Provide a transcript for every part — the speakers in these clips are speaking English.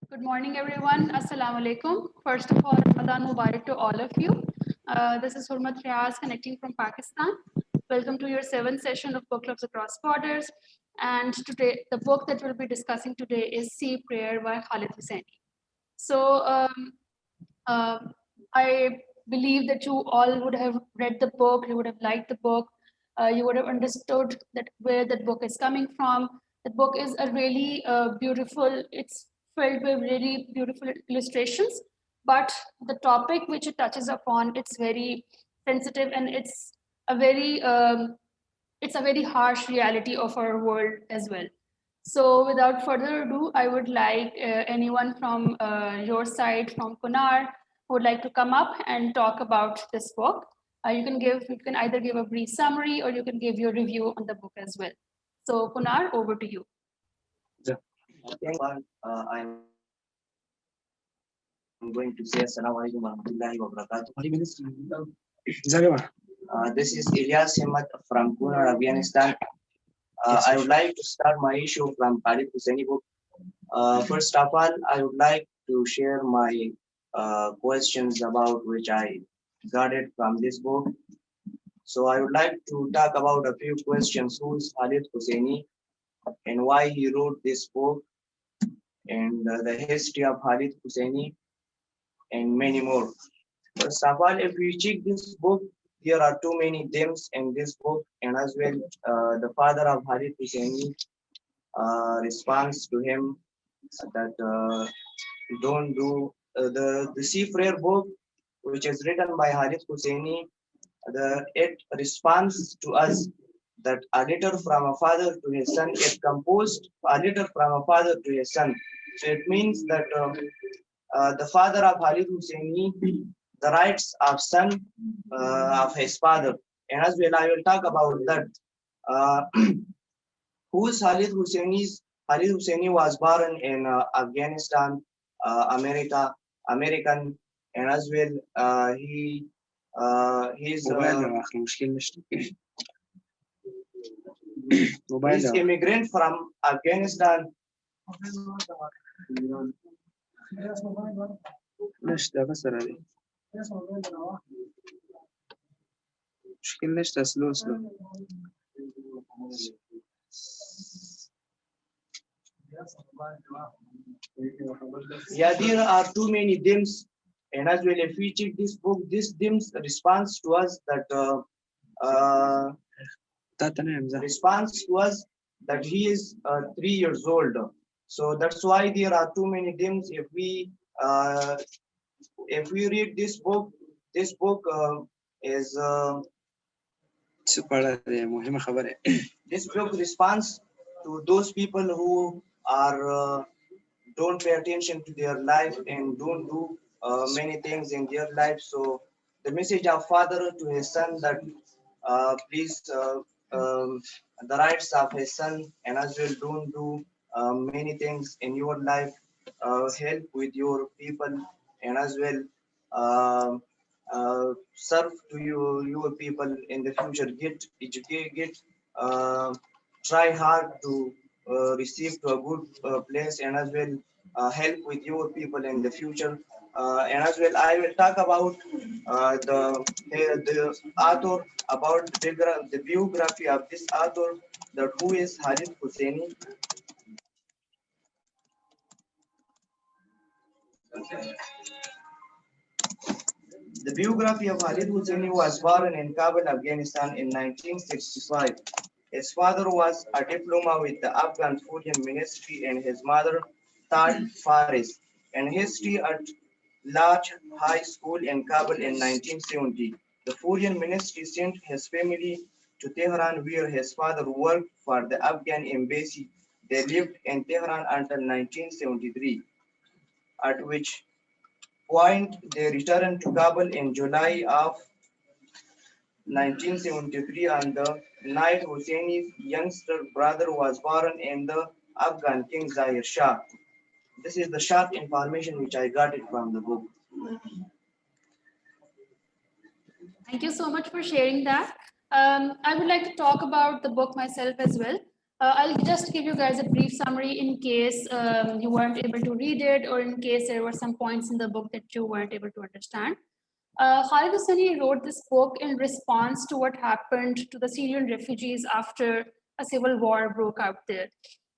Good morning, everyone. Assalamu alaikum. First of all, Ramadan Mubarak to all of you. This is Hurmat Riaz connecting from Pakistan. Welcome to your seventh session of Book Clubs Across Borders. And today, the book that we'll be discussing today is Sea Prayer by Khalid Hosseini. So uh, I believe that you all would have read the book, you would have liked the book, you would have understood that where that book is coming from. The book is a really beautiful, it's filled with really beautiful illustrations, but the topic which it touches upon, it's very sensitive and it's a very harsh reality of our world as well. So without further ado, I would like anyone from your side, from Kunar, who would like to come up and talk about this book. You can either give a brief summary or you can give your review on the book as well. So Kunar, over to you. I'm going to say Assalamu alaikum warahmatullahi wabarakatuh. This is Ilyas Himmat from Kunar, Afghanistan. I would like to start my issue from Khalid Hosseini book. First of all, I would like to share my questions about which I got it from this book. So I would like to talk about a few questions. Who is Khalid Hosseini and why he wrote this book, and the history of Khalid Hosseini, and many more. First of all, if we check this book, there are too many themes in this book, and as well, the father of Khalid Hosseini responds to him that don't do the Seafarer book, which is written by Khalid Hosseini. It responds to us that a letter from a father to his son. It composed a letter from a father to his son. So it means that the father of Khalid Hosseini, the rights of son of his father. And as well, I will talk about that. Uh, who is Khalid Hosseini? Khalid Hosseini was born in Afghanistan, American, and as well, he's immigrant from Afghanistan. نشته بس راځي مشکل نشته سلو Yeah, there are too many themes, and as well, if we check this book, this themes responds to us that responds to us that he is 3 years old. So that's why there are too many themes. If we read this book is this book responds to those people who are don't pay attention to their life and don't do many things in their life. So the message of father to his son that please the rights of his son, and as well don't do many things in your life, help with your people, and as well serve to your people in the future, get educated, try hard to receive to a good place, and as well help with your people in the future. And as well, I will talk about the author, about the biography of this author, that who is Khalid Hosseini. The biography of Khalid Hosseini was born in Kabul, Afghanistan in 1965. His father was a diploma with the Afghan Foreign Ministry and his mother taught Faris and history at Large High School in Kabul in 1970. The Foreign Ministry sent his family to Tehran, where his father worked for the Afghan embassy. They lived in Tehran until 1973, at which point they returned to Kabul in July of 1973. On the night Hosseini's youngster brother was born in the Afghan King Zahir Shah. This is the short information which I got it from the book. Thank you so much for sharing that. I would like to talk about the book myself as well. I'll just give you guys a brief summary in case you weren't able to read it, or in case there were some points in the book that you weren't able to understand. Khalid Hosseini wrote this book in response to what happened to the Syrian refugees after a civil war broke out there.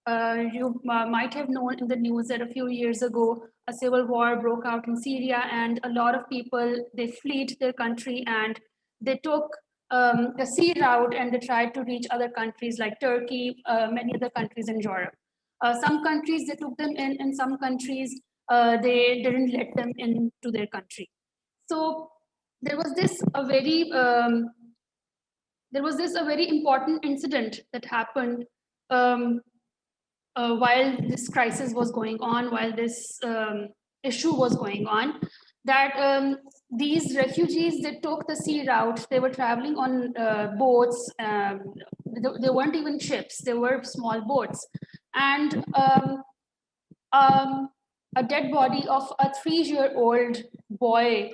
You might have known in the news that a few years ago, a civil war broke out in Syria, and a lot of people, they fled their country and they took the sea route, and they tried to reach other countries like Turkey, many other countries in Europe. Some countries, they took them in, and some countries, they didn't let them into their country. So there was this a very important incident that happened um, while this crisis was going on, while this issue was going on, that these refugees, they took the sea route. They were traveling on boats. They weren't even ships. They were small boats, and um, a dead body of a 3-year-old boy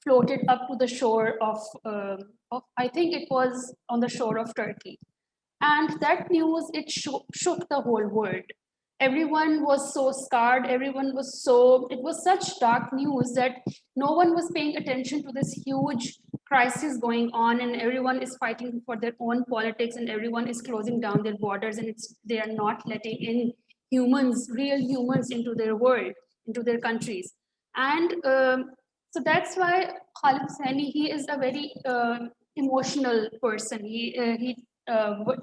floated up to the shore of, I think it was on the shore of Turkey. And that news, it shook the whole world. Everyone was so scarred. It was such dark news that no one was paying attention to this huge crisis going on, and everyone is fighting for their own politics, and everyone is closing down their borders, and they are not letting in humans, real humans, into their world, into their countries. And so that's why Khalid Hosseini, he is a very emotional person.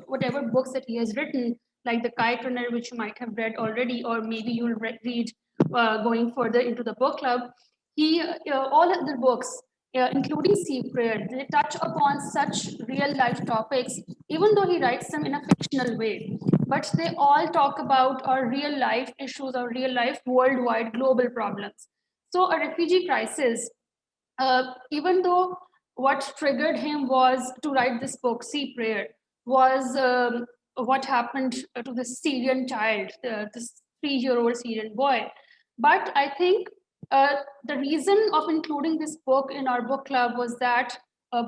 Whatever books that he has written, like the Khairpur Kunar, which you might have read already, or maybe you'll read going further into the book club. All of the books, including Sea Prayer, they touch upon such real life topics, even though he writes them in a fictional way. But they all talk about our real life issues, our real life worldwide global problems. So a refugee crisis, even though what triggered him was to write this book, Sea Prayer, was what happened to the Syrian child, this 3-year-old Syrian boy. But I think the reason of including this book in our book club was that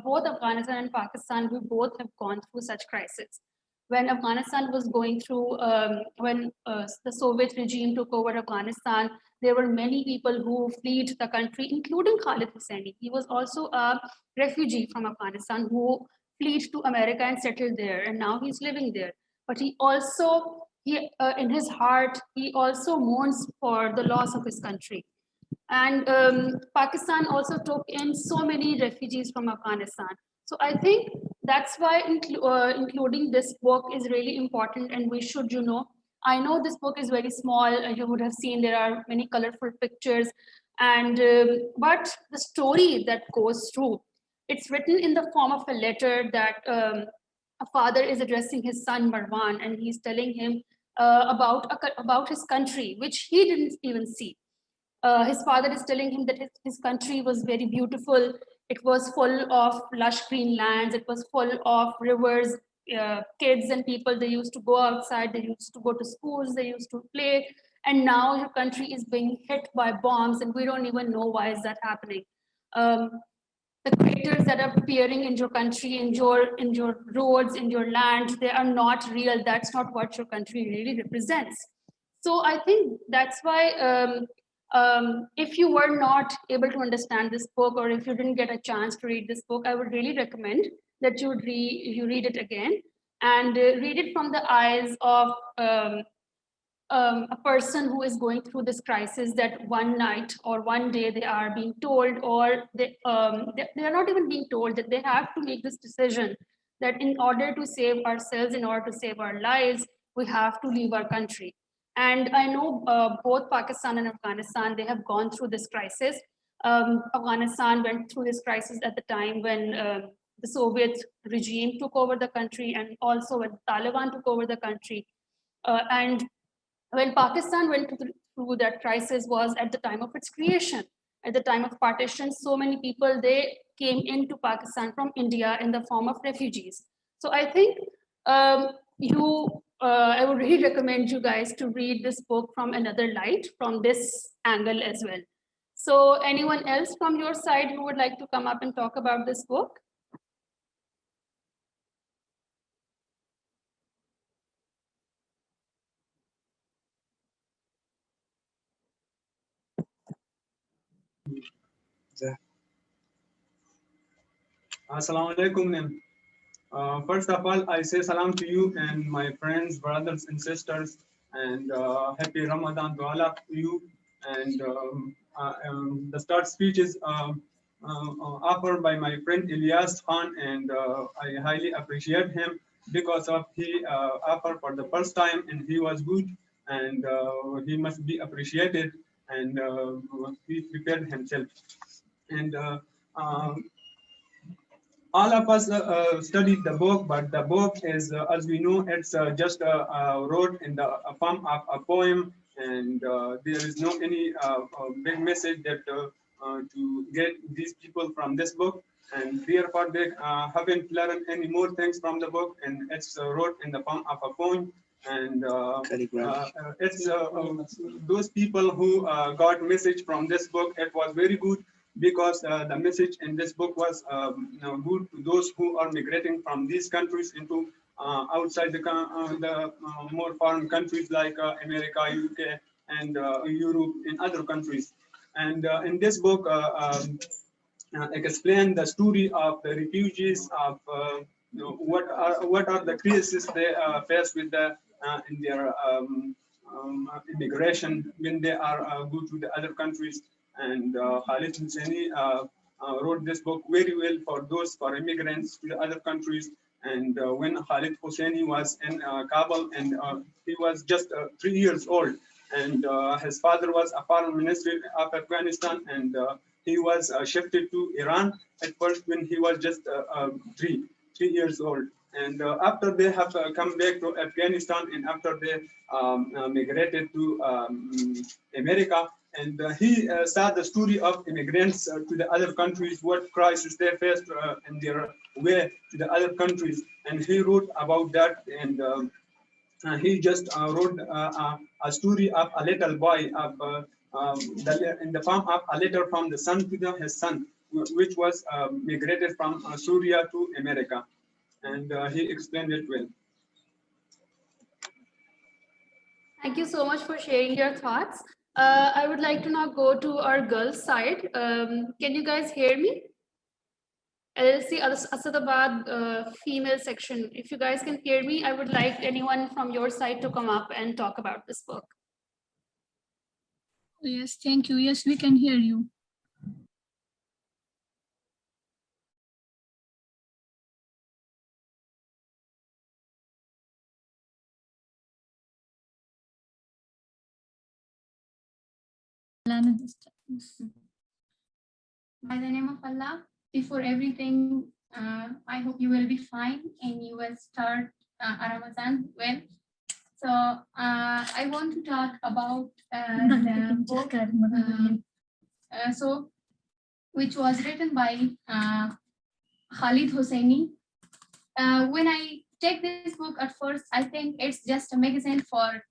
both Afghanistan and Pakistan, we both have gone through such crises. When Afghanistan was going through, when the Soviet regime took over Afghanistan, there were many people who fled the country, including Khalid Hosseini. He was also a refugee from Afghanistan who fled to America and settled there, and now he's living there. But in his heart, he also mourns for the loss of his country. And Pakistan also took in so many refugees from Afghanistan. So I think that's why including this book is really important, and we should, I know this book is very small. You would have seen there are many colorful pictures, and but the story that goes through, it's written in the form of a letter that a father is addressing his son Marwan, and he's telling him about his country, which he didn't even see. His father is telling him that his country was very beautiful. It was full of lush green lands. It was full of rivers. Kids and people, they used to go outside. They used to go to schools. They used to play. And now your country is being hit by bombs, and we don't even know why is that happening. Um, the craters that are appearing in your country, in your roads, in your land, they are not real. That's not what your country really represents. So I think that's why if you were not able to understand this book, or if you didn't get a chance to read this book, I would really recommend that you read it again, and read it from the eyes of a person who is going through this crisis, that one night or one day they are being told, or they are not even being told, that they have to make this decision that in order to save ourselves, in order to save our lives, we have to leave our country. And I know both Pakistan and Afghanistan, they have gone through this crisis. Afghanistan went through this crisis at the time when the Soviet regime took over the country, and also when Taliban took over the country. And when Pakistan went through that crisis was at the time of its creation. At the time of partition, so many people, they came into Pakistan from India in the form of refugees. So I think I would really recommend you guys to read this book from another light, from this angle as well. So anyone else from your side who would like to come up and talk about this book? Assalamu alaikum. First of all, I say salam to you and my friends, brothers and sisters, and happy Ramadan to all of you. And the start speech is offered by my friend Ilyas Khan, and I highly appreciate him because of he offered for the first time, and he was good, and he must be appreciated, and he prepared himself. And all of us studied the book, but the book is, as we know, it's just wrote in the form of a poem, and there is no any big message that to get these people from this book, and therefore they haven't learned any more things from the book, and it's wrote in the form of a poem. And it's those people who got message from this book. It was very good because the message in this book was good to those who are migrating from these countries into outside the more foreign countries like America, UK, and Europe, and other countries. And in this book, explain the story of the refugees, of what are the crises they face with the in their immigration when they are go to the other countries. And Khalid Husseini wrote this book very well for those for immigrants to the other countries. And when Khalid Husseini was in Kabul, and he was just 3 years old, and his father was a foreign minister of Afghanistan, and he was shifted to Iran at first when he was just three years old. And after they have come back to Afghanistan, and after they migrated to America, and he saw the story of immigrants to the other countries, what crisis they faced in their way to the other countries, and he wrote about that. And he just wrote a story of a little boy of in the form of a letter from the son to his son, which was migrated from Syria to America, and he explained it well. Thank you so much for sharing your thoughts. I would like to now go to our girls' side. Can you guys hear me? LLC Asadabad female section. If you guys can hear me, I would like anyone from your side to come up and talk about this book. Yes, thank you. Yes, we can hear you. By the name of Allah, before everything, I hope you will be fine and you will start Ramadan well. So I want to talk about the book, which was written by Khalid Hosseini. When I take this book at first, I think it's just a magazine for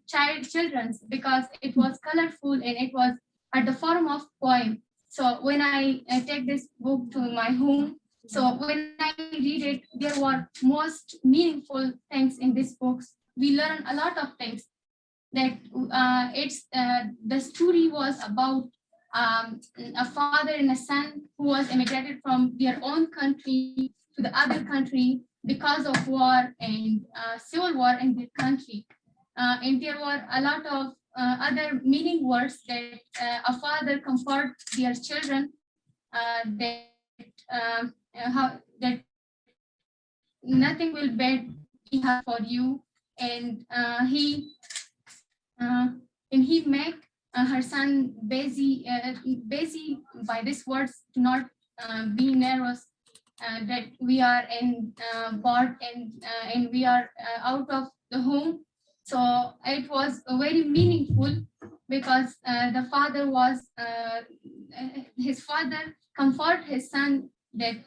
children's, because it was colorful and it was at the form of poem. So when I take this book to my home, so when I read it, there were most meaningful things in these books. We learn a lot of things. That the story was about a father and a son who was immigrated from their own country to the other country because of war and civil war in their country. And there were a lot of other meaning words that a father comfort their children, that nothing will bad be hard for you, and he make her son busy by these words to not be nervous, that we are in board and we are out of the home. So it was very meaningful, because the father was his father comfort his son that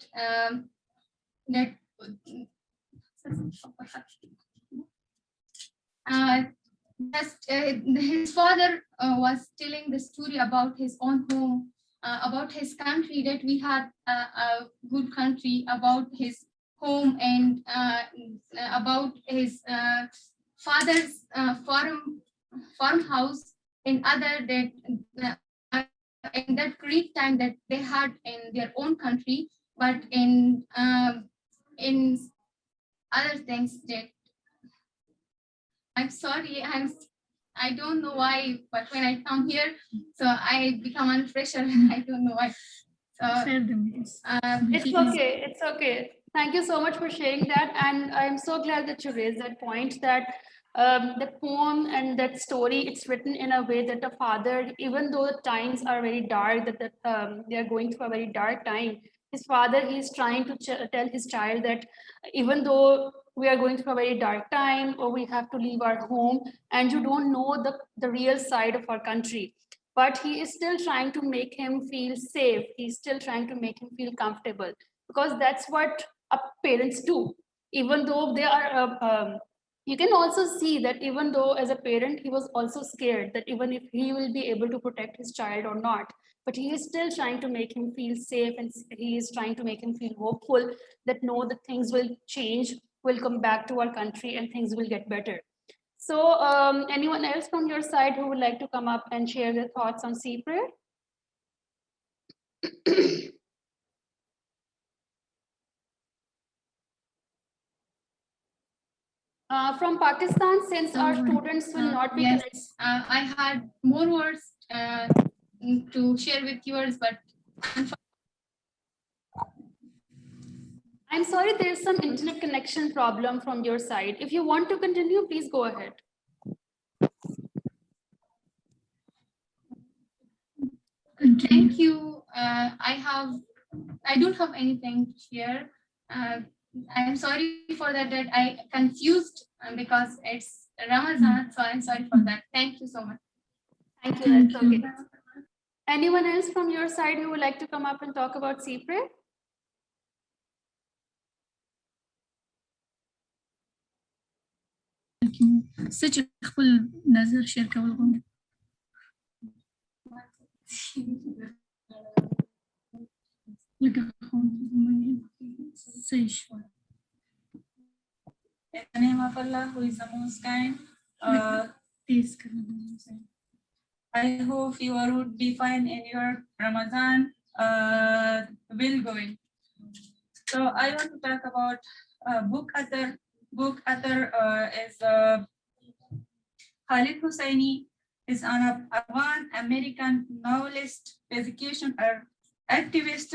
his father was telling the story about his own home, about his country, that we had a good country, about his home, and about his father's farmhouse, and other that in that great time that they had in their own country, but in other things that I'm sorry, I don't know why, but when I come here, so I become under pressure. I don't know why. So It's okay. It's okay. Thank you so much for sharing that. And I'm so glad that you raised that point that the poem and that story, it's written in a way that the father, even though the times are very dark, that they are going through a very dark time, his father, he's trying to tell his child that even though we are going through a very dark time or we have to leave our home and you don't know the real side of our country, but he is still trying to make him feel safe. He's still trying to make him feel comfortable because that's what parents do. Even though they are, you can also see that even though as a parent, he was also scared that even if he will be able to protect his child or not, but he is still trying to make him feel safe and he is trying to make him feel hopeful that no, that things will change, will come back to our country and things will get better. So anyone else from your side who would like to come up and share their thoughts on sea prayer? From Pakistan, since our students will not be connected. Yes, I had more words to share with yours, but I'm sorry, there's some internet connection problem from your side. If you want to continue, please go ahead. Thank you. I don't have anything to share. I'm sorry for that I confused because it's Ramadan, so I'm sorry for that. Thank you so much. Thank you, that's okay. Anyone else from your side who would like to come up and talk about sea prayer? سچ خپل نظر شیر کول غواړم. In the name of Allah, who is the most kind, I hope you all would be fine in your Ramadan will going. So I want to talk about book author. Book author is Khalid Hosseini, is an Afghan American novelist, education activist,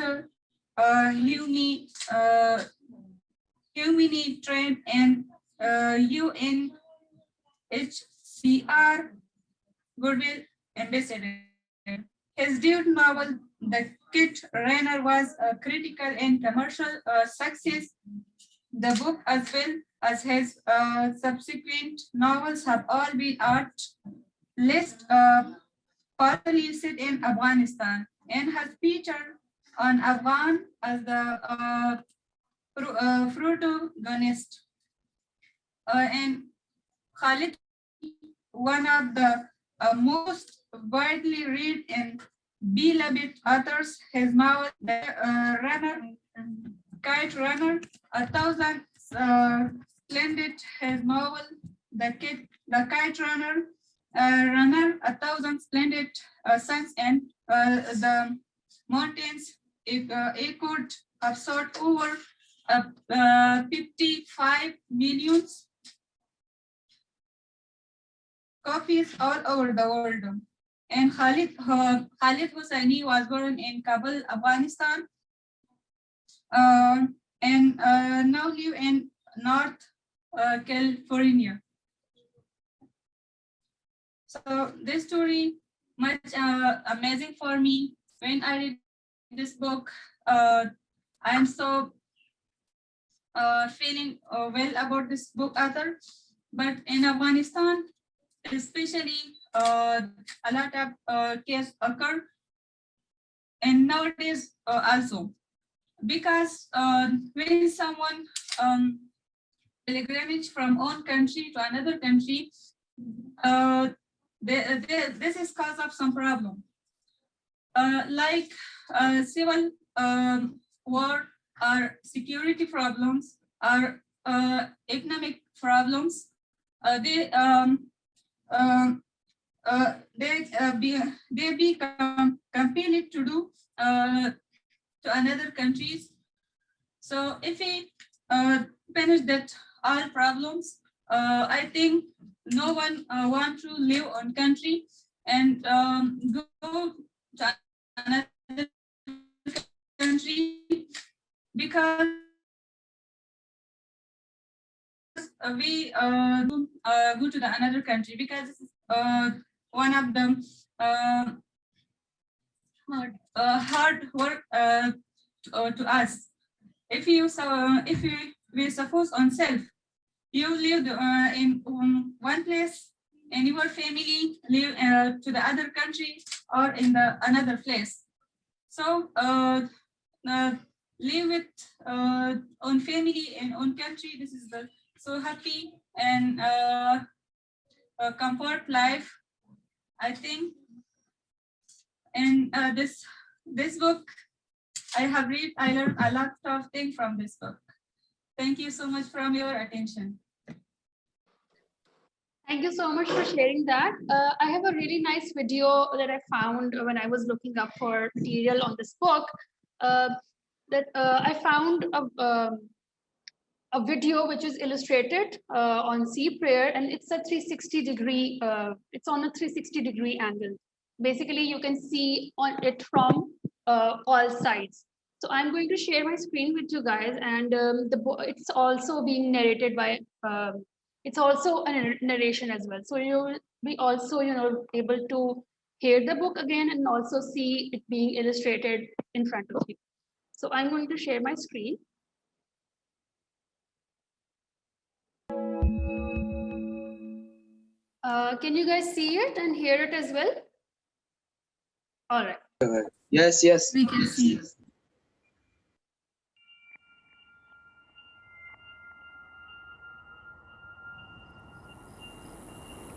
humanity trained and UNHCR Goodwill Ambassador. His debut novel, The Kit Runner, was a critical and commercial success. The book, as well as his subsequent novels, have all been art list partly set in Afghanistan and has featured on Afghan as the protagonist. And Khalid, one of the most widely read and beloved authors, his novel, The Kite Runner, 1,000 splendid, his novel, The Kite Runner, 1,000 splendid suns and the mountains. It could have sold over 55 million copies all over the world. And Khalid Hosseini was born in Kabul, Afghanistan, and now live in North California. So this story much amazing for me. When I read this book, I am so feeling well about this book author. But in Afghanistan, especially a lot of cases occur, and nowadays also, because when someone pilgrimage from one country to another country, this is cause of some problem, like civil war or security problems or economic problems. they become compelled to do to another countries. So if we finish that all problems, I think no one want to live on country and go to another country because we go to the another country because this is one of the hard work to us. If we suppose on self, you live in one place and your family live to the other country or in the another place. So live with own family and own country. This is the so happy and comfort life, I think. And this book, I learned a lot of things from this book. Thank you so much for your attention. Thank you so much for sharing that. I have a really nice video that I found when I was looking up for material on this book. I found a video which is illustrated on sea prayer, and it's a 360 degree. It's on a 360 degree angle. Basically, you can see on it from all sides. So I'm going to share my screen with you guys, and it's also being narrated by. It's also a narration as well. So you'll be also, able to hear the book again and also see it being illustrated in front of you. So I'm going to share my screen. Can you guys see it and hear it as well? All right. Yes, yes. We can see.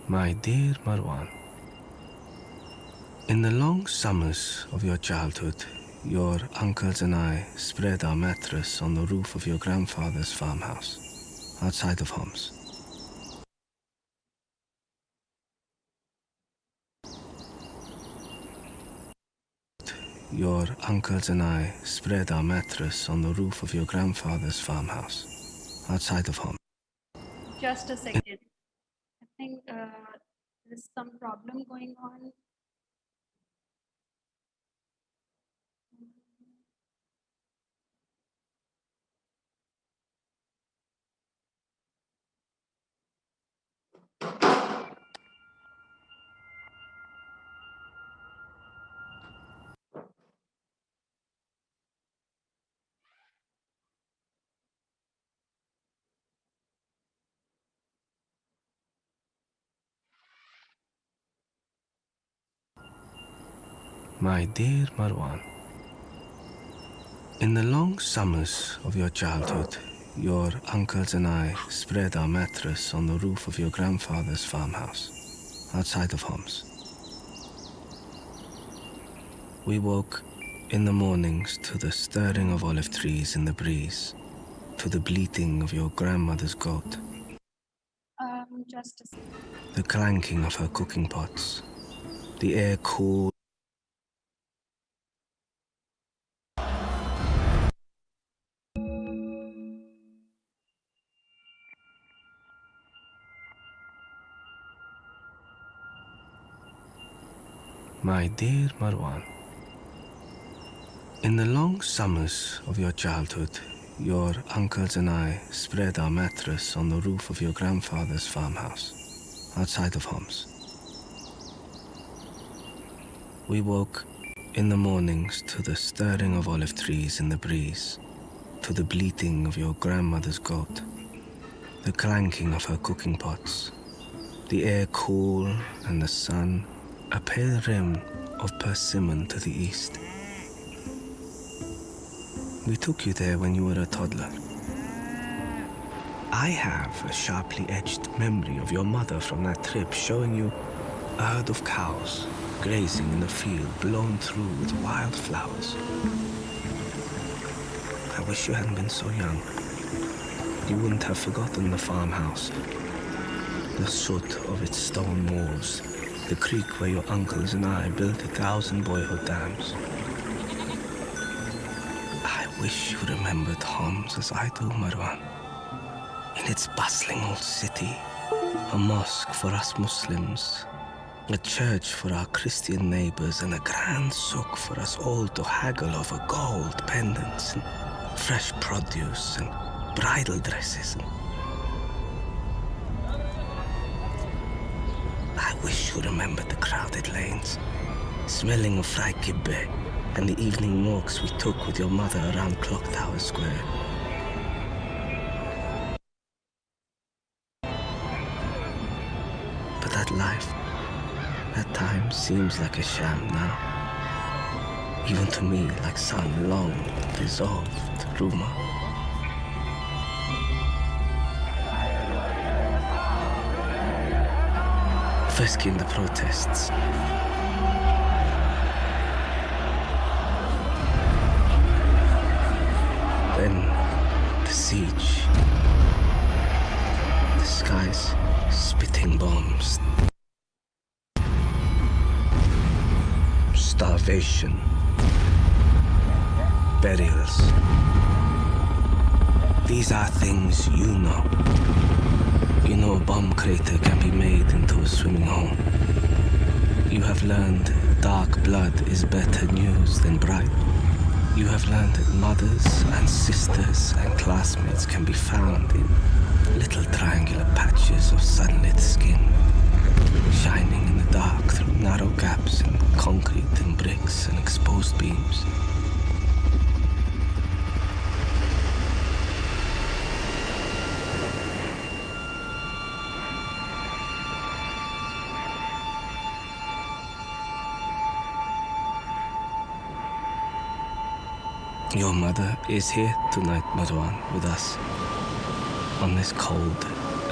My dear Marwan, in the long summers of your childhood, your uncles and I spread our mattress on the roof of your grandfather's farmhouse, outside of Homs. Your uncles and I spread our mattress on the roof of your grandfather's farmhouse, outside of Homs. Just a second. I think there's some problem going on. My dear Marwan, in the long summers of your childhood, your uncles and I spread our mattress on the roof of your grandfather's farmhouse, outside of Homs. We woke in the mornings to the stirring of olive trees in the breeze, to the bleating of your grandmother's goat, Just a second. the clanking of her cooking pots, the air cool. My dear Marwan, in the long summers of your childhood, your uncles and I spread our mattress on the roof of your grandfather's farmhouse, outside of Homs. We woke in the mornings to the stirring of olive trees in the breeze, to the bleating of your grandmother's goat, the clanking of her cooking pots, the air cool and the sun, a pale rim of persimmon to the east. We took you there when you were a toddler. I have a sharply edged memory of your mother from that trip showing you a herd of cows grazing in a field blown through with wildflowers. I wish you hadn't been so young. You wouldn't have forgotten the farmhouse, the soot of its stone walls, The creek where your uncles and I built 1,000 boyhood dams. I wish you remembered Homs as I do, Marwan. In its bustling old city, a mosque for us Muslims, a church for our Christian neighbors, and a grand souk for us all to haggle over gold pendants and fresh produce and bridal dresses. I wish you remembered the crowded lanes, smelling of fried kibbeh, and the evening walks we took with your mother around Clock Tower Square. But that life, that time seems like a sham now. Even to me, like some long, dissolved rumor. First came the protests. Then the siege. The skies spitting bombs. Starvation. Burials. These are things you know. You know a bomb crater can be made into a swimming hole. You have learned dark blood is better news than bright. You have learned that mothers and sisters and classmates can be found in little triangular patches of sunlit skin, shining in the dark through narrow gaps in concrete and bricks and exposed beams. Your mother is here tonight, Marwan, with us, on this cold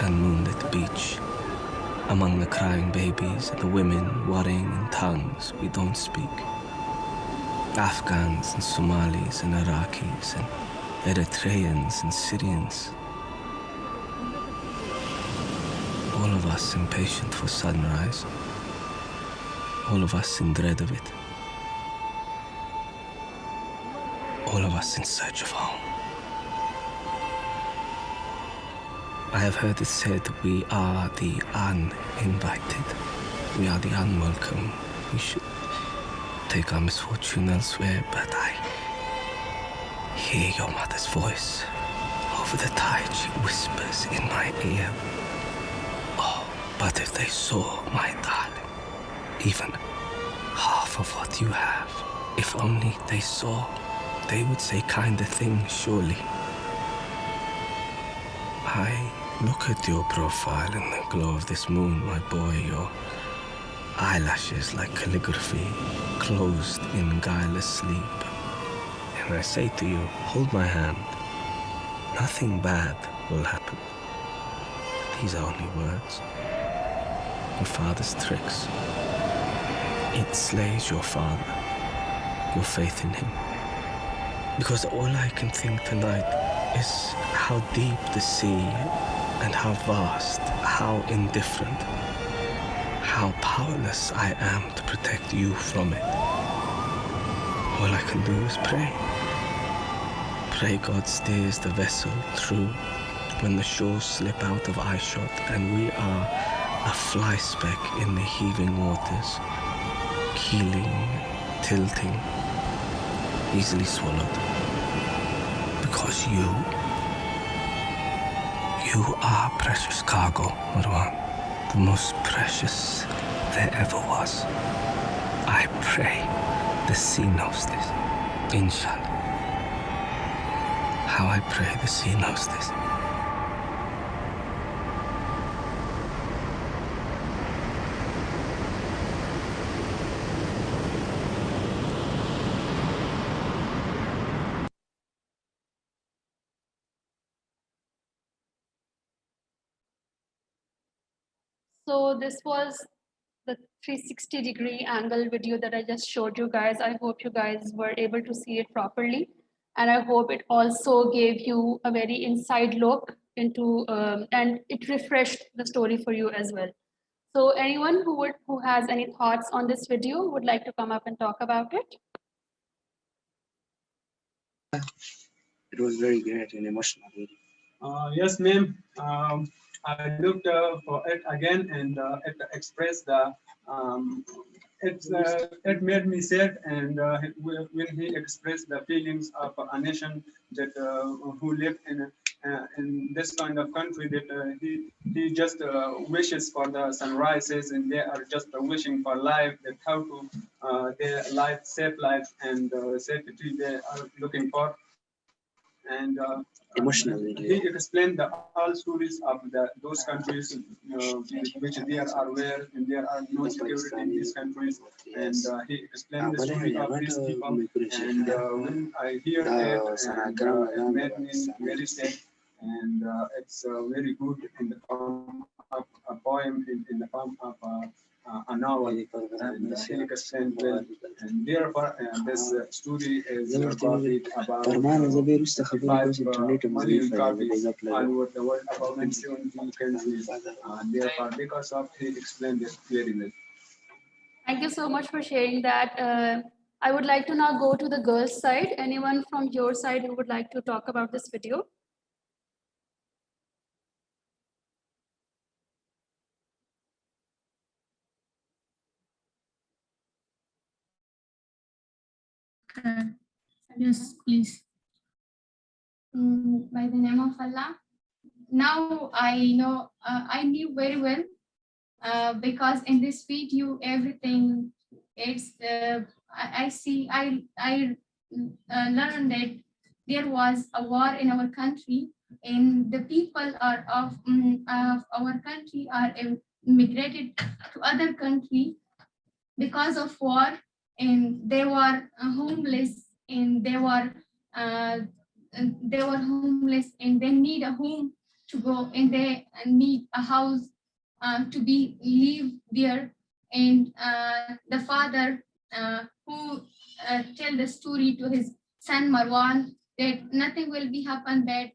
and moonlit beach, among the crying babies and the women worrying in tongues we don't speak. Afghans and Somalis and Iraqis and Eritreans and Syrians. All of us impatient for sunrise, all of us in dread of it. All of us in search of home. I have heard it said we are the uninvited. We are the unwelcome. We should take our misfortune elsewhere, but I hear your mother's voice. Over the tide she whispers in my ear. Oh, but if they saw, my darling, even half of what you have, if only they saw, they would say kinder things, surely. I look at your profile in the glow of this moon, my boy, your eyelashes like calligraphy, closed in guileless sleep. And I say to you, hold my hand. Nothing bad will happen. These are only words. Your father's tricks. It slays your father, your faith in him. Because all I can think tonight is how deep the sea and how vast, how indifferent, how powerless I am to protect you from it. All I can do is pray. Pray God steers the vessel through when the shores slip out of eyeshot and we are a fly speck in the heaving waters, keeling, tilting, easily swallowed. Because you are precious cargo, Marwan, the most precious there ever was. I pray the sea knows this, inshallah. How I pray the sea knows this. So this was the 360-degree angle video that I just showed you guys. I hope you guys were able to see it properly. And I hope it also gave you a very inside look into, and it refreshed the story for you as well. So anyone who has any thoughts on this video would like to come up and talk about it? It was very great and emotional. Yes, ma'am. I looked for it again, and it expressed the it made me sad, and when he expressed the feelings of a nation that who live in this kind of country, that he just wishes for the sunrises, and they are just wishing for life, that how to their life, safe life, and safety they are looking for. And Emotional he video. explained the all stories of those countries which there are where and there are no security in these countries, and he explained the story of these people. And when I hear it, and, it made me very sad, and it's very good in the form of a poem, in the form of a novel, and he explained well. And therefore, this story is copied about 5 million copies all over the world, about 17 countries. And therefore, because of he explained it very well. Thank you so much for sharing that. I would like to now go to the girls' side. Anyone from your side who would like to talk about this video? Yes, please. By the name of Allah. Now I know, I knew very well, because in this video everything, it's I see, I learned that there was a war in our country, and the people are of our country are immigrated to other country because of war, and they were homeless, and uh, they were homeless, and they need a home to go, and they need a house to be live there. And the father who tell the story to his son Marwan, that nothing will be happen bad.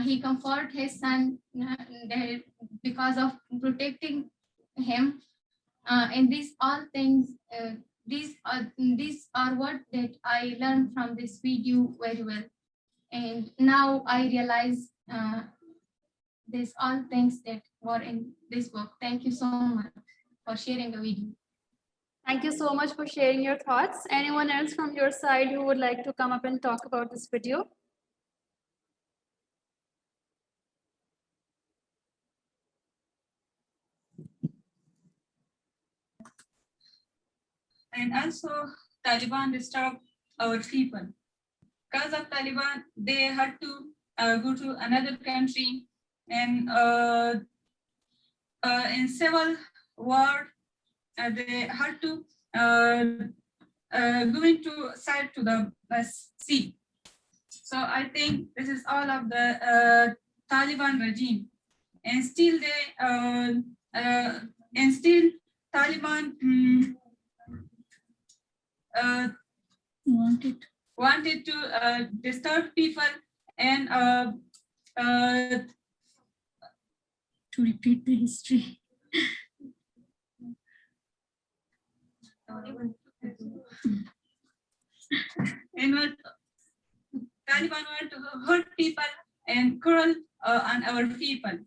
He comfort his son, that because of protecting him. And these all things, these are what that I learned from this video very well. And now I realize these all things that were in this book. Thank you so much for sharing the video. Thank you so much for sharing your thoughts. Anyone else from your side who would like to come up and talk about this video? And also, Taliban disturbed our people. Because of Taliban, they had to go to another country, and in civil war, they had to go into side to the sea. So I think this is all of the Taliban regime, and still Taliban wanted to disturb people, and To repeat the history. and Taliban want to hurt people and cruel on our people.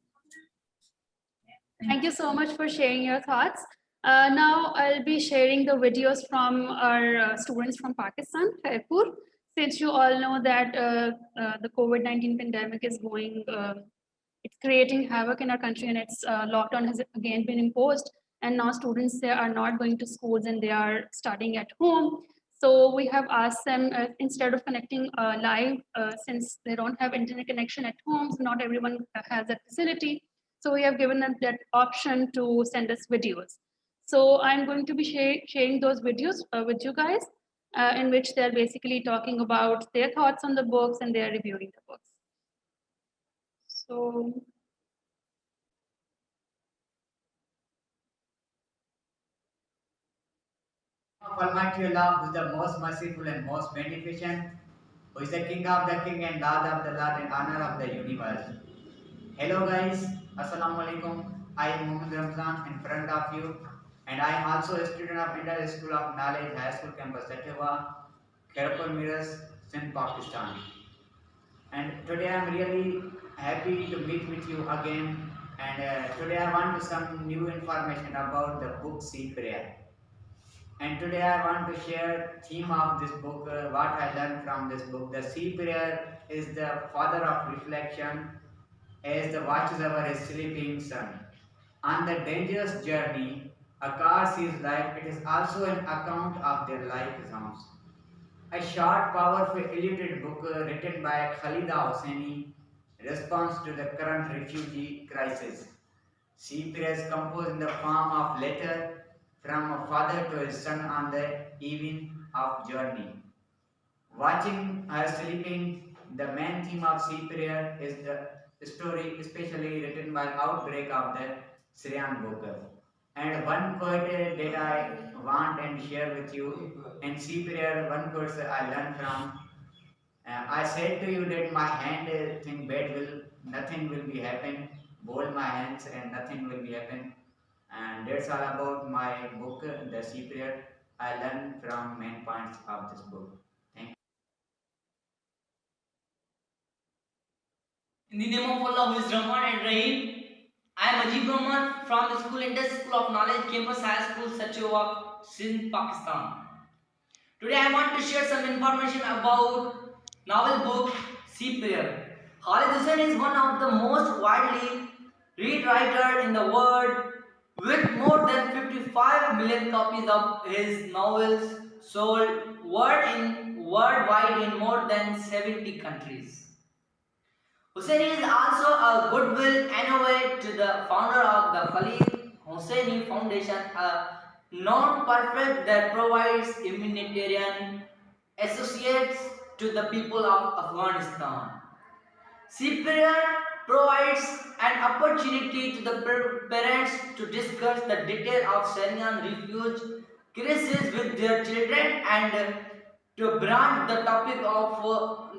Thank you so much for sharing your thoughts. Now I'll be sharing the videos from our students from Pakistan, Khairpur. Since you all know that the COVID-19 pandemic is it's creating havoc in our country, and its lockdown has again been imposed. And now students, they are not going to schools and they are studying at home. So we have asked them, instead of connecting live, since they don't have internet connection at home, so not everyone has that facility. So we have given them that option to send us videos. So I'm going to be sharing those videos with you guys, in which they're basically talking about their thoughts on the books and they're reviewing the books. So Of Almighty Allah, who is the most merciful and most beneficent, who is the King of the King and Lord of the Lord and honor of the universe. Hello guys, Assalamu alaikum. I am Mohammed Ramzan in front of you, and I am also a student of Indian School of Knowledge High School campus Satyava, Khairpur Kunar, Sindh, Pakistan. And today I am really happy to meet with you again. And today I want some new information about the book Sea Prayer. And today I want to share theme of this book, what I learned from this book. The Sea Prayer is the father of reflection as the watches over his sleeping son. On the dangerous journey, a car sees life, it is also an account of their life zones. A short, powerful, illustrated book written by Khalida Hosseini, response to the current refugee crisis. Sea prayers composed in the form of letter from a father to his son on the evening of journey. Watching her sleeping, the main theme of sea prayer is the story especially written by outbreak of the Syrian book. And one quote that I want and share with you in sea prayer, one quote I learned from. I said to you that my hand think bad will nothing will be happen. Hold my hands and nothing will be happen. And that's all about my book, The Sea Prayer. I learned from main points of this book. Thank you. In the name of Allah, who is Rahman and Rahim, I am Ajib Rahman from the School Indus School of Knowledge, Campus High School, Satyawak, Sindh, Pakistan. Today I want to share some information about novel book Sea Prayer. Khalid Hussain is one of the most widely read writer in the world, with more than 55 million copies of his novels sold worldwide in more than 70 countries. Husseini is also a goodwill envoy to the founder of the Khalid Hosseini Foundation, a non-profit that provides humanitarian associates to the people of Afghanistan. CPR provides an opportunity to the parents to discuss the detail of Syrian refugee crisis with their children and to brand the topic of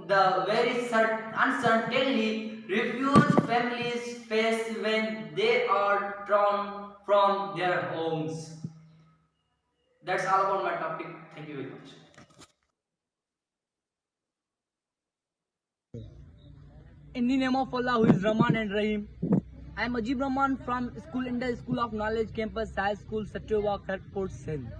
the very uncertainty refugee families face when they are torn from their homes. That's all about my topic. Thank you very much. In the name of Allah, who is Rahman and Rahim, I am Ajib Rahman from School Indus School of Knowledge, Campus High School, Satyawak, Khairpur, Sindh.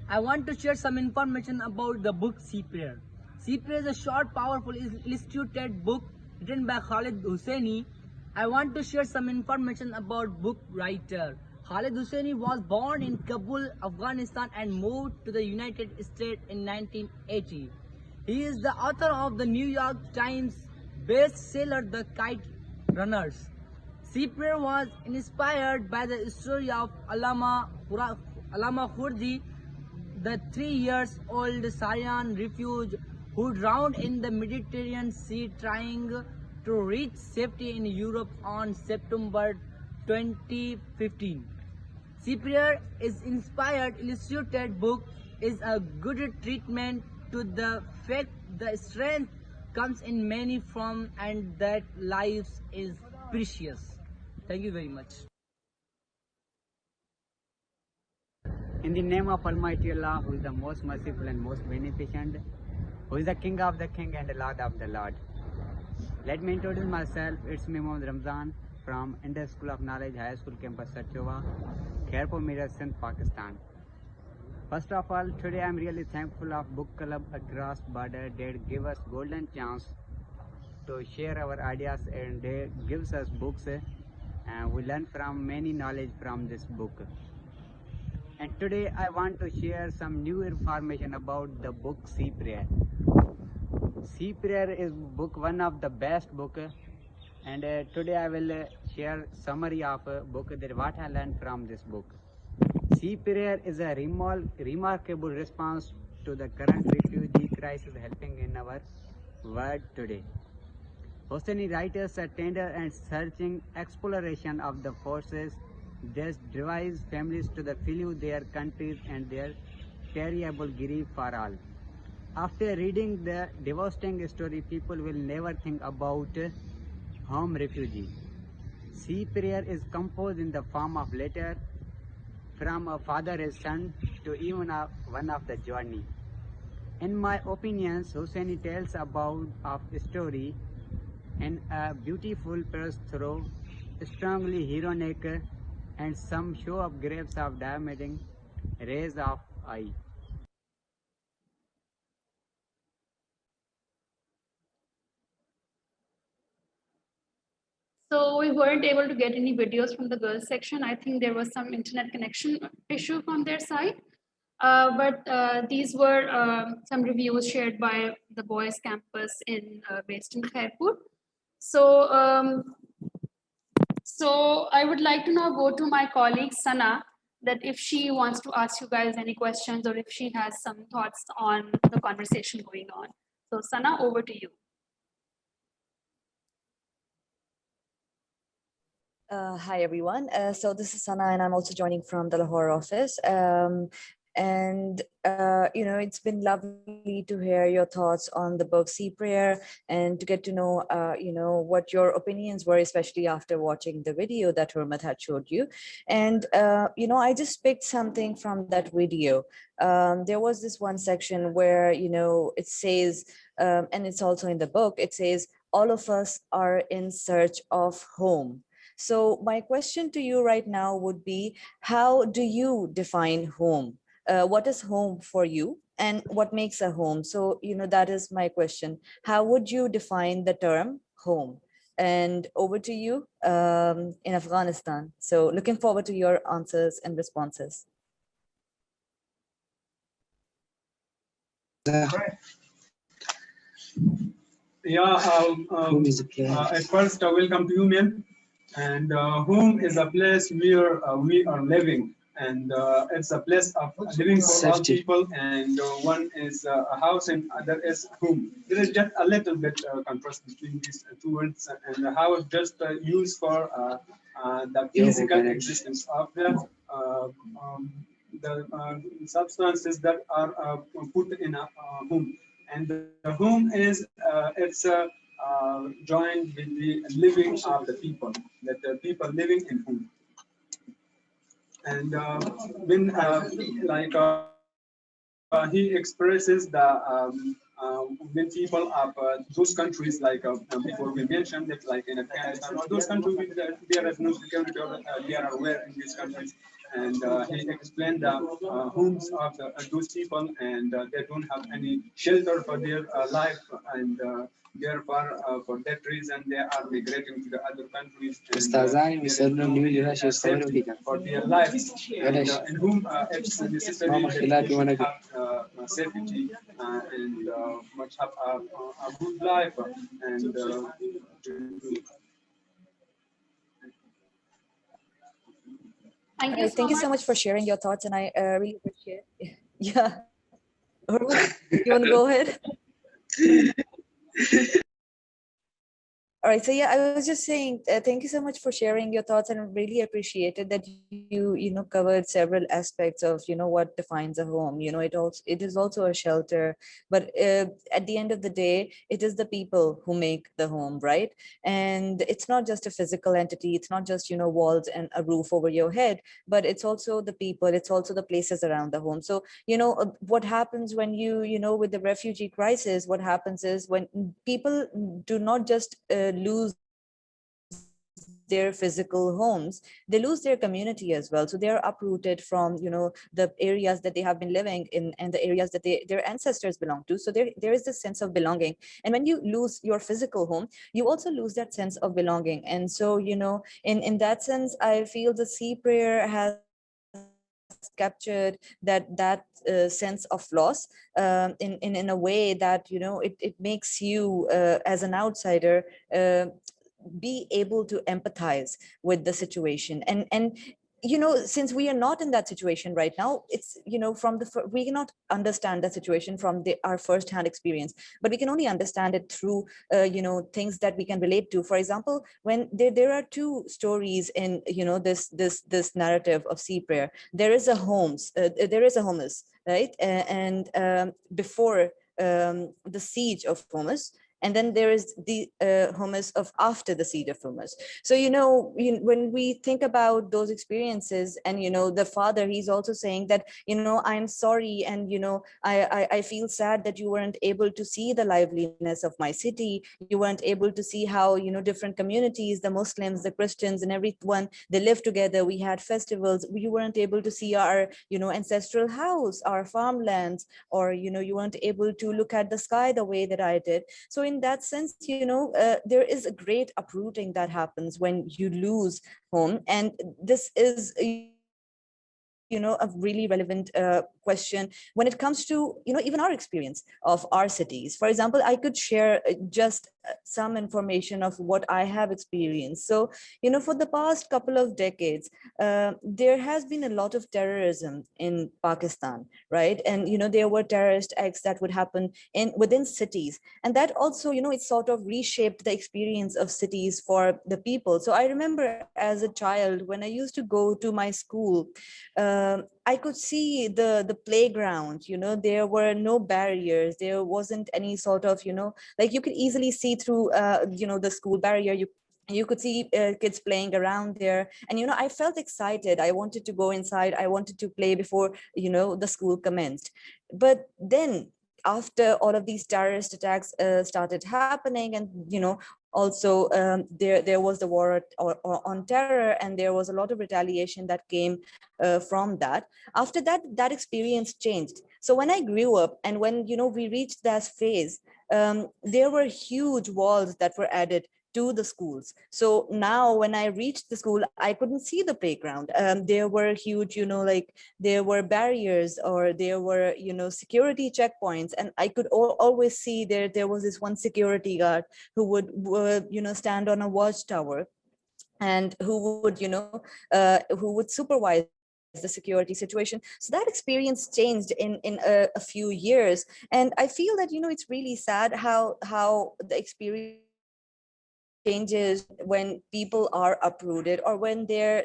I want to share some information about the book Sea Prayer. Sea Prayer is a short, powerful, illustrated book written by Khalid Hosseini. I want to share some information about book writer. Khalid Hosseini was born in Kabul, Afghanistan and moved to the United States in 1980. He is the author of the New York Times bestseller The Kite Runners. Sea Prayer was inspired by the story of Allama Khurdi, the 3-year-old Syrian refugee who drowned in the Mediterranean Sea trying to reach safety in Europe on September 2015. Sea Prayer is inspired illustrated book is a good treatment to the fact the strength comes in many forms and that life is precious. Thank you very much. In the name of Almighty Allah, who is the most merciful and most beneficent, who is the King of the King and the Lord of the Lord. Let me introduce myself. It's me, Mohammed Ramzan, from Indus School of Knowledge, High School campus, Satyava, Khairpur Kunar, Sindh, Pakistan. First of all, today I am really thankful of Book Club across border that give us golden chance to share our ideas and they gives us books and we learn from many knowledge from this book. And today I want to share some new information about the book Sea Prayer. Sea Prayer is book one of the best book and today I will share summary of book that what I learned from this book. Sea Prayer is a remarkable response to the current refugee crisis helping in our world today. Hosseini writers a tender and searching exploration of the forces that drives families to the flee their countries and their terrible grief for all. After reading the devastating story, people will never think about home refugee. Sea prayer is composed in the form of letter from a father his son to even one of the journey. In my opinion, Hosseini tells about of story in a beautiful prose through strongly ironic and some show of grapes of diameter rays of eye. So we weren't able to get any videos from the girls section. I think there was some internet connection issue from their side. But these were some reviews shared by the boys campus based in Khairpur. So, so I would like to now go to my colleague Sana, that if she wants to ask you guys any questions or if she has some thoughts on the conversation going on. So Sana, over to you. Hi, everyone. So this is Sana, and I'm also joining from the Lahore office. It's been lovely to hear your thoughts on the book Sea Prayer and to get to know, what your opinions were, especially after watching the video that Hurmat had showed you. And, I just picked something from that video. There was this one section where, it says, and it's also in the book, it says, all of us are in search of home. So my question to you right now would be, how do you define home? What is home for you and what makes a home? So, that is my question. How would you define the term home? And over to you in Afghanistan. So looking forward to your answers and responses. Yeah, at first, welcome to you, man. And home is a place where we are living, and it's a place of living for all people. And one is a house, and other is home. There is just a little bit contrast between these two words, and the house just used for the physical existence of the substances that are put in a home. And the home is joined with the living of the people, that the people living in home. And when he expresses the when people of those countries, before we mentioned that, like in Afghanistan or those countries, there is no security, or they are aware in these countries. And he explained the homes of those people, and they don't have any shelter for their life, and therefore, for that reason, they are migrating to the other countries. And, safety for their lives, and in whom it's necessary that they should have safety and must have a good life and Thank you so much for sharing your thoughts, and I really appreciate it. Yeah. You want to go ahead? All right. So yeah, I was just saying, thank you so much for sharing your thoughts, and really appreciated that you covered several aspects of what defines a home. It is also a shelter, but at the end of the day, it is the people who make the home, right? And it's not just a physical entity. It's not just walls and a roof over your head, but it's also the people. It's also the places around the home. So what happens when with the refugee crisis, what happens is when people do not just lose their physical homes, they lose their community as well. So they're uprooted from the areas that they have been living in and the areas that their ancestors belong to. So there is this sense of belonging, and when you lose your physical home, you also lose that sense of belonging. And so in that sense, I feel the Sea Prayer has captured that sense of loss in a way that it makes you as an outsider be able to empathize with the situation. And since we are not in that situation right now, it's we cannot understand the situation from our first-hand experience, but we can only understand it through things that we can relate to. For example, when there are two stories in this narrative of Sea Prayer. There is a homeless, right? And before the siege of Homs, and then there is the hummus of after the seed of hummus. So when we think about those experiences, and the father, he's also saying that I'm sorry, and I feel sad that you weren't able to see the liveliness of my city. You weren't able to see how different communities, the Muslims, the Christians, and everyone, they live together. We had festivals. You weren't able to see our ancestral house, our farmlands, or you weren't able to look at the sky the way that I did. So in that sense, there is a great uprooting that happens when you lose home. And this is a really relevant question when it comes to even our experience of our cities. For example, I could share just some information of what I have experienced. So for the past couple of decades, there has been a lot of terrorism in Pakistan, right? And there were terrorist acts that would happen within cities, and that also it sort of reshaped the experience of cities for the people. So I remember as a child, when I used to go to my school, I could see the playground. There were no barriers. There wasn't any sort of like you could easily see through the school barrier. You could see kids playing around there, and I felt excited. I wanted to go inside. I wanted to play before the school commenced. But then after all of these terrorist attacks started happening, and also there was the war on terror, and there was a lot of retaliation that came from that. After that, that experience changed. So when I grew up, and when we reached that phase, there were huge walls that were added to the schools. So now when I reached the school, I couldn't see the playground. There were huge, like there were barriers, or there were, security checkpoints. And I could always see there was this one security guard who would stand on a watchtower, and who would supervise the security situation. So that experience changed in a few years. And I feel that it's really sad how the experience changes when people are uprooted, or when their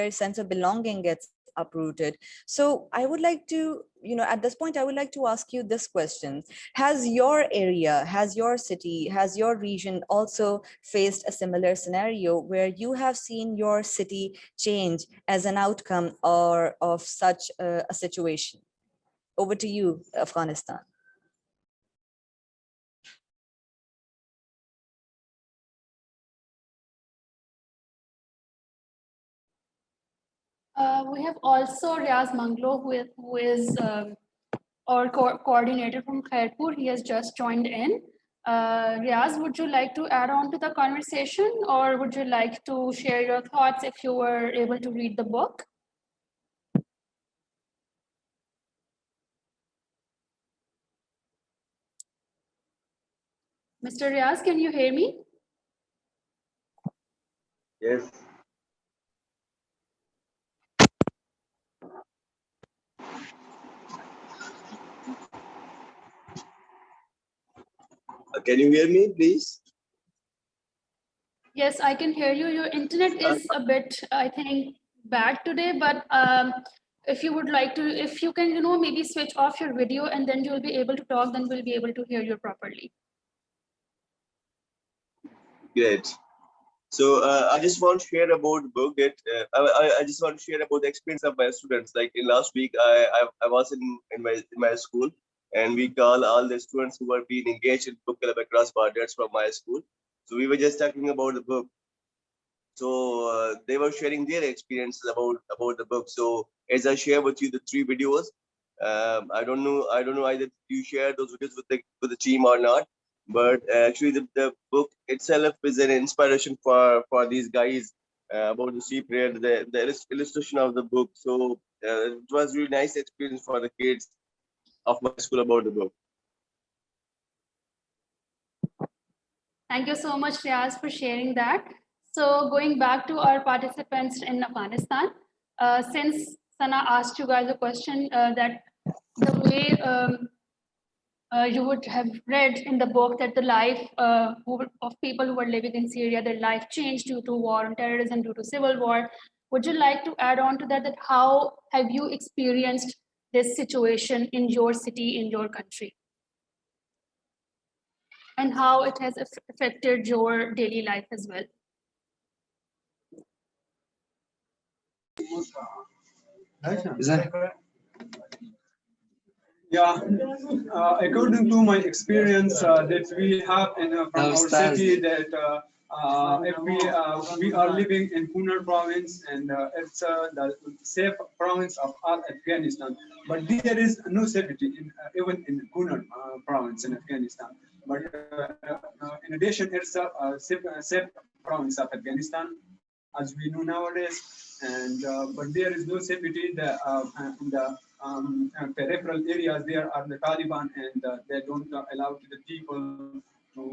sense of belonging gets uprooted. So I would like to at this point, I would like to ask you this question: has your area, has your city, has your region also faced a similar scenario where you have seen your city change as an outcome or of such a situation? Over to you, Afghanistan. We have also Riaz Manglo, who is our coordinator from Khairpur. He has just joined in. Riaz, would you like to add on to the conversation, or would you like to share your thoughts if you were able to read the book? Mr. Riaz, can you hear me? Yes. Can you hear me, please? Yes, I can hear you. Your internet is a bit, I think, bad today, but if you would like to, if you can, maybe switch off your video and then you'll be able to talk, then we'll be able to hear you properly. Great. So I just want to share about the book that I just want to share about the experience of my students. Like in last week, I was in my school, and we call all the students who are being engaged in book club across borders from my school. So we were just talking about the book. So they were sharing their experiences about the book. So as I share with you the 3 videos, I don't know either you share those videos with the team or not, but actually the book itself is an inspiration for these guys about the sea prayer, the illustration of the book. So it was really nice experience for the kids of my school about the book. Thank you so much, Riaz, for sharing that. So going back to our participants in Afghanistan, since Sana asked you guys a question that the way you would have read in the book that the life of people who were living in Syria, their life changed due to war on terrorism, due to civil war. Would you like to add on to that, that how have you experienced this situation in your city, in your country? and how it has affected your daily life as well. Is that Yeah, according to my experience that we have from our city, that if we are living in Kunar province, and it's the safe province of all Afghanistan, but there is no safety even in Kunar province in Afghanistan. But in addition, it's a safe province of Afghanistan, as we know nowadays, and but there is no safety in the peripheral areas. There are the Taliban, and they don't allow to the people to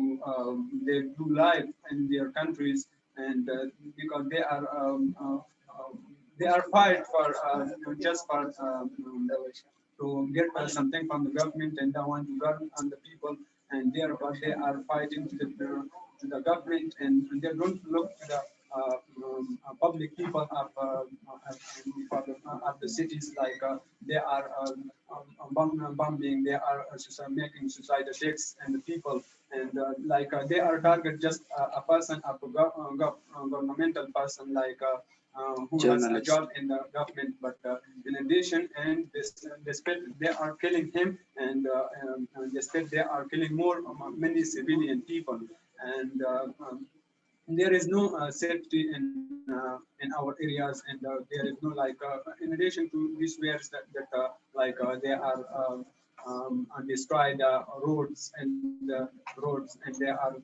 they do live in their countries, and because they are fight for just for to get something from the government, and they want to run on the people, and therefore they are fighting to the government, and they don't look to the public people of the cities, like they are bombing, they are making suicide attacks and the people, and they are target just a person, governmental person, like who has a job in the government, but in addition, and they are killing him, and they are killing many civilian people, and there is no safety in our areas, and there is no in addition to these wares they are destroyed roads and they are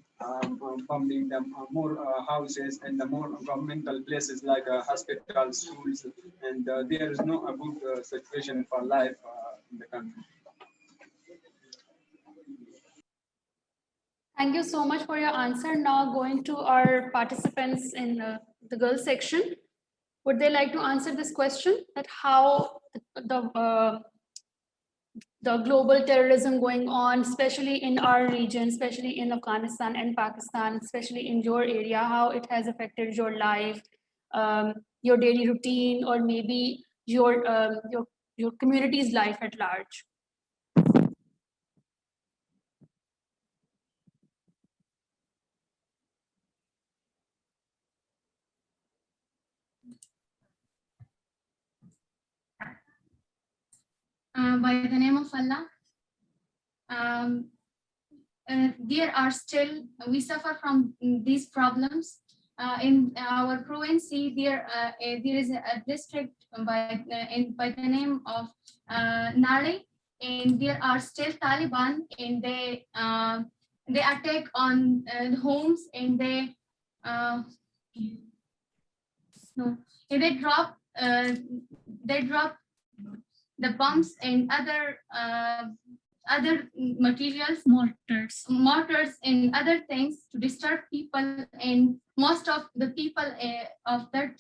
bombing them more houses and the more governmental places like hospitals, schools, and there is no good situation for life in the country. Thank you so much for your answer. Now going to our participants in the girls section. Would they like to answer this question, that how the global terrorism going on, especially in our region, especially in Afghanistan and Pakistan, especially in your area, how it has affected your life, your daily routine, or maybe your community's life at large? By the name of Allah, there are still, we suffer from these problems. In our province, there is a district by the name of Nare, and there are still Taliban, and they attack on homes, and they drop the bombs and other materials, mortars and other things to disturb people, and most of the people of that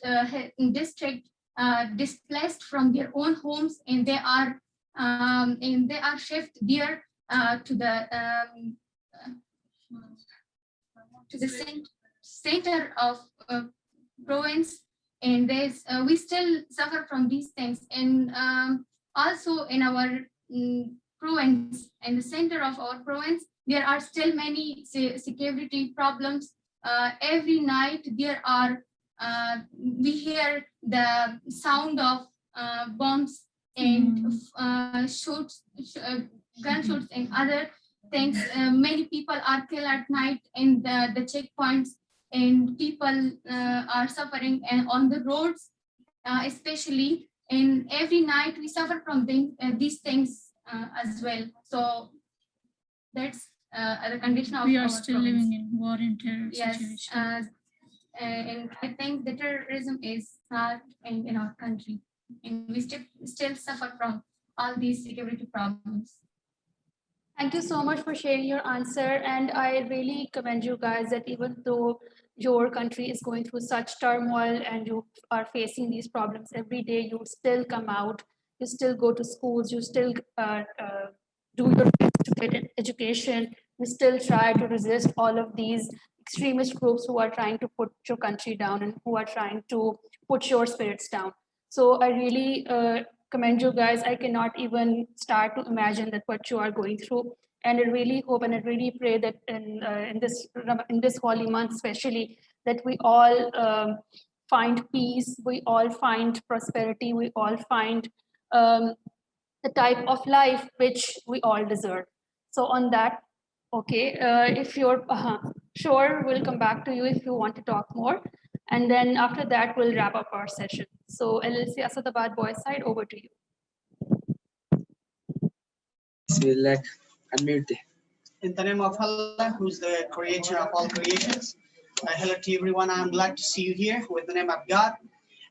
district displaced from their own homes, and they are shifted there to the center of province, and we still suffer from these things, and also in our province, in the center of our province, there are still many security problems. Every night there are we hear the sound of bombs and gunshots and other things. Many people are killed at night in the checkpoints, and people are suffering and on the roads, especially. And every night we suffer from these things as well. So that's the condition of we are our still province. living in war and terror Yes, situation. and I think the terrorism is not in our country, and we still suffer from all these security problems. Thank you so much for sharing your answer. And I really commend you guys that even though your country is going through such turmoil and you are facing these problems every day, you still come out, you still go to schools, you still do your best to get an education, you still try to resist all of these extremist groups who are trying to put your country down and who are trying to put your spirits down. So I really commend you guys. I cannot even start to imagine that what you are going through And I really hope and I really pray that in this holy month, especially, that we all find peace, we all find prosperity, we all find the type of life which we all deserve. So on that, okay, if you're sure, we'll come back to you if you want to talk more. And then after that, we'll wrap up our session. So LLC Asadabad Boys side, over to you. Bismillah. Unmute. In the name of Allah, who's the creator of all creations. Hello to everyone. I'm glad to see you here with the name of God.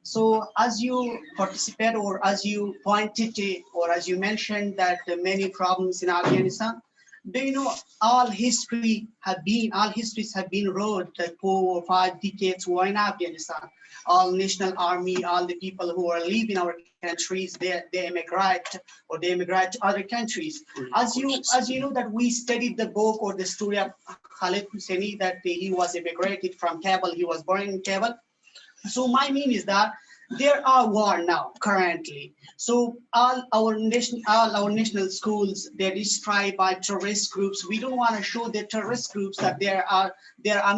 So as you participate or as you pointed to, or as you mentioned that many problems in Afghanistan, do you know all histories have been wrote that 4 or 5 decades were in Afghanistan. All national army, all the people who are leaving our countries, they immigrate or they immigrate to other countries. As you know that we studied the book or the story of Khalid Husseini, that he was immigrated from Kabul, he was born in Kabul. So my mean is that there are war now currently. So all our national schools, they're destroyed by terrorist groups. We don't want to show the terrorist groups that there are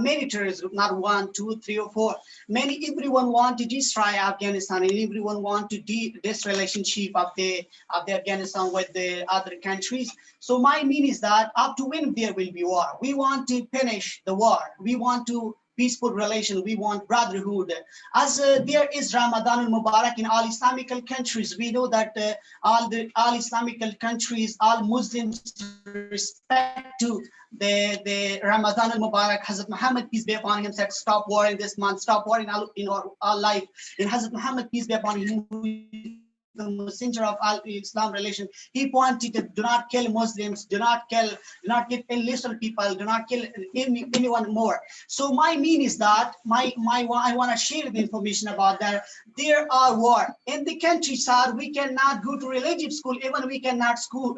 many terrorist groups, not 1, 2, 3, or 4. Everyone want to destroy Afghanistan, and everyone want to this relationship of the Afghanistan with the other countries. So my mean is that up to when there will be war, we want to finish the war. We want to peaceful relation, we want brotherhood. As there is Ramadan al-Mubarak in all Islamic countries, we know that all Islamic countries, all Muslims respect to the Ramadan al-Mubarak. Hazrat Muhammad, peace be upon him, said, stop war in this month, stop war in our life. And Hazrat Muhammad, peace be upon him, the messenger of Islam relation, he pointed to do not kill Muslims, do not kill little people, do not kill anyone more. So my mean is that I want to share the information about that. There are war in the countryside. We cannot go to religious school, even we cannot school.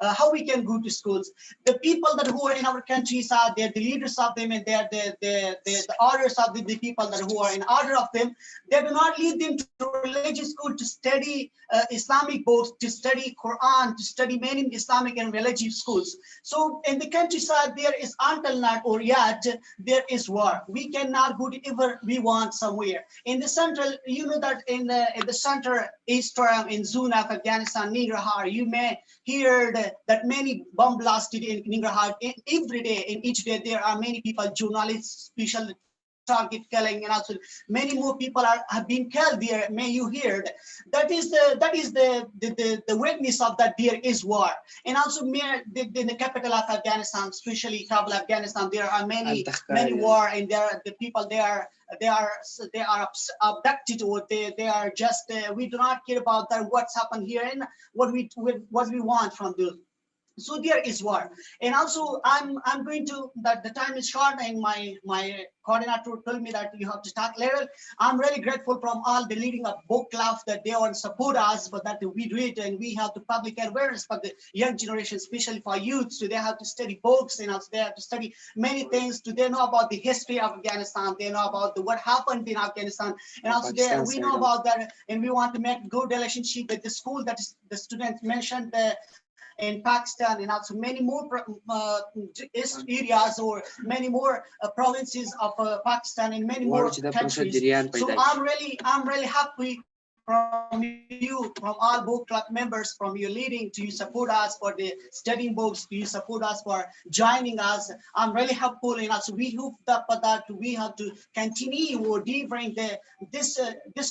How we can go to schools? The people that who are in our countryside, they're the leaders of them, and they're the orders of the people that who are in order of them. They do not lead them to religious school to study Islamic books, to study Quran, to study many Islamic and religious schools. So in the countryside, there is until not or yet, there is war. We cannot go to ever we want somewhere. In the central, you know that in the center eastern in zone of Afghanistan, Nangarhar, you may hear that many bomb blasted in Nangarhar every day. In each day, there are many people, journalists, special target killing, and also many more people have been killed there. May you hear that is the witness of that there is war. And also in the capital of Afghanistan, especially Kabul, Afghanistan, there are many war, and there are the people they are abducted, or they are just we do not care about that what's happened here and what we want from them. So there is war. And also I'm going to, that the time is short, and my coordinator told me that you have to start later. I'm really grateful from all the leading of book clubs that they want to support us, but that we do it, and we have the public awareness for the young generation, especially for youth. So they have to study books, and also they have to study many things. Do they know about the history of Afghanistan? They know about what happened in Afghanistan, and also we know about that, and we want to make good relationship with the school that is, the students mentioned in Pakistan, and also many more areas or many more provinces of Pakistan, and many more countries. So I'm really happy from you, from all book club members, from you leading to you support us for the studying books, to you support us for joining us. I'm really helpful, and also we hope that we have to continue or delivering this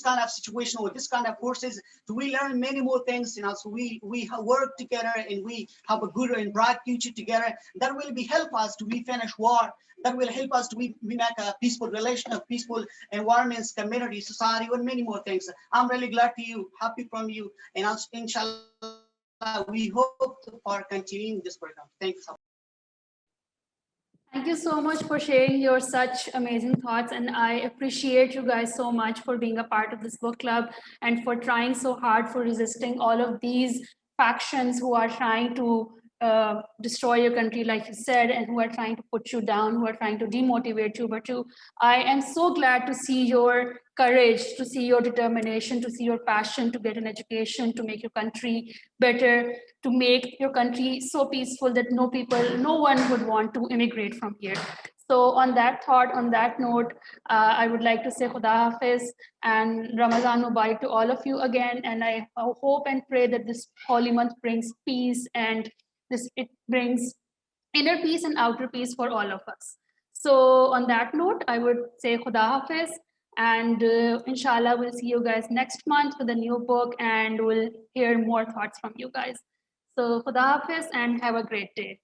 kind of situation or this kind of courses. So we learn many more things, and also we work together, and we have a good and bright future together. That will be help us to we finish war. That will help us to we make a peaceful relation, a peaceful environments, community, society, and many more things. I'm really glad to you, happy from you, and also inshallah we hope for continuing this program. Thanks. Thank you so much for sharing your such amazing thoughts, and I appreciate you guys so much for being a part of this book club and for trying so hard for resisting all of these factions who are trying to destroy your country, like you said, and who are trying to put you down, who are trying to demotivate you. But I am so glad to see your courage, to see your determination, to see your passion to get an education, to make your country better, to make your country so peaceful that no one would want to immigrate from here. So on that thought, on that note, I would like to say Khuda Hafiz and Ramadan Mubarak to all of you again. And I hope and pray that this holy month brings peace, and it brings inner peace and outer peace for all of us. So on that note, I would say Khuda Hafiz, and inshallah, we'll see you guys next month with a new book, and we'll hear more thoughts from you guys. So Khuda Hafiz and have a great day.